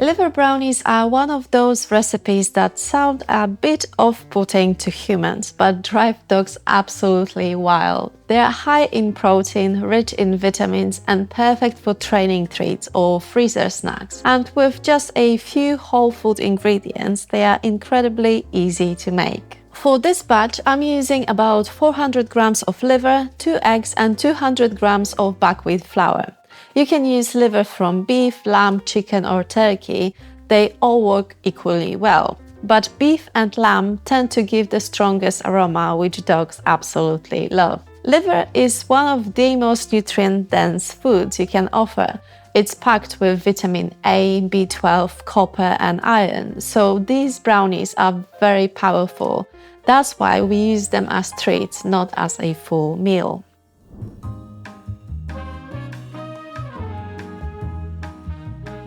Liver brownies are one of those recipes that sound a bit off-putting to humans, but drive dogs absolutely wild. They are high in protein, rich in vitamins, and perfect for training treats or freezer snacks. And with just a few whole food ingredients, they are incredibly easy to make. For this batch, I'm using about 400 grams of liver, 2 eggs, and 200 grams of buckwheat flour. You can use liver from beef, lamb, chicken, or turkey. They all work equally well. But beef and lamb tend to give the strongest aroma, which dogs absolutely love. Liver is one of the most nutrient-dense foods you can offer. It's packed with vitamin A, B12, copper, and iron, so these brownies are very powerful. That's why we use them as treats, not as a full meal.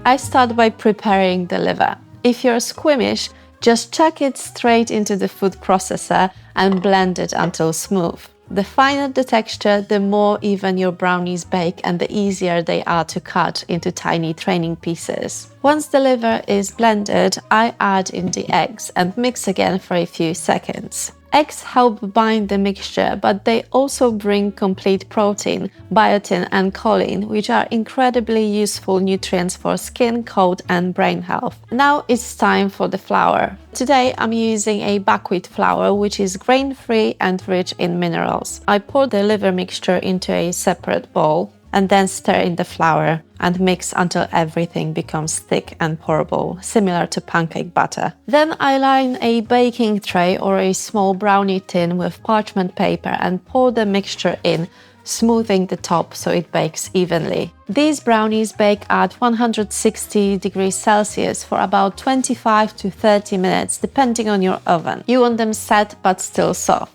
I start by preparing the liver. If you're squeamish, just chuck it straight into the food processor and blend it until smooth. The finer the texture, the more even your brownies bake and the easier they are to cut into tiny training pieces. Once the liver is blended, I add in the eggs and mix again for a few seconds. Eggs help bind the mixture, but they also bring complete protein, biotin and choline, which are incredibly useful nutrients for skin, coat and brain health. Now it's time for the flour. Today I'm using a buckwheat flour, which is grain-free and rich in minerals. I pour the liver mixture into a separate bowl and then stir in the flour and mix until everything becomes thick and pourable, similar to pancake batter. Then I line a baking tray or a small brownie tin with parchment paper and pour the mixture in, smoothing the top so it bakes evenly. These brownies bake at 160 degrees Celsius for about 25 to 30 minutes, depending on your oven. You want them set but still soft.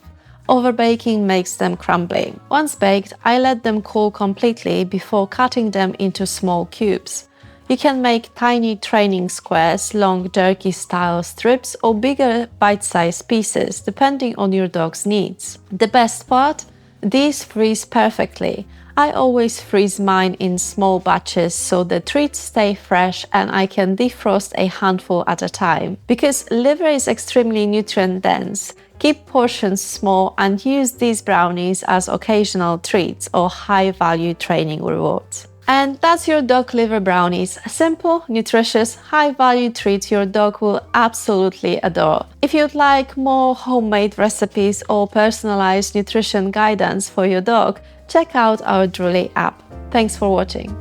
Overbaking makes them crumbly. Once baked, I let them cool completely before cutting them into small cubes. You can make tiny training squares, long jerky-style strips, or bigger bite-sized pieces, depending on your dog's needs. The best part? These freeze perfectly. I always freeze mine in small batches so the treats stay fresh and I can defrost a handful at a time. Because liver is extremely nutrient-dense, keep portions small and use these brownies as occasional treats or high-value training rewards. And that's your dog liver brownies. Simple, nutritious, high-value treat your dog will absolutely adore. If you'd like more homemade recipes or personalized nutrition guidance for your dog, check out our Drooli app. Thanks for watching.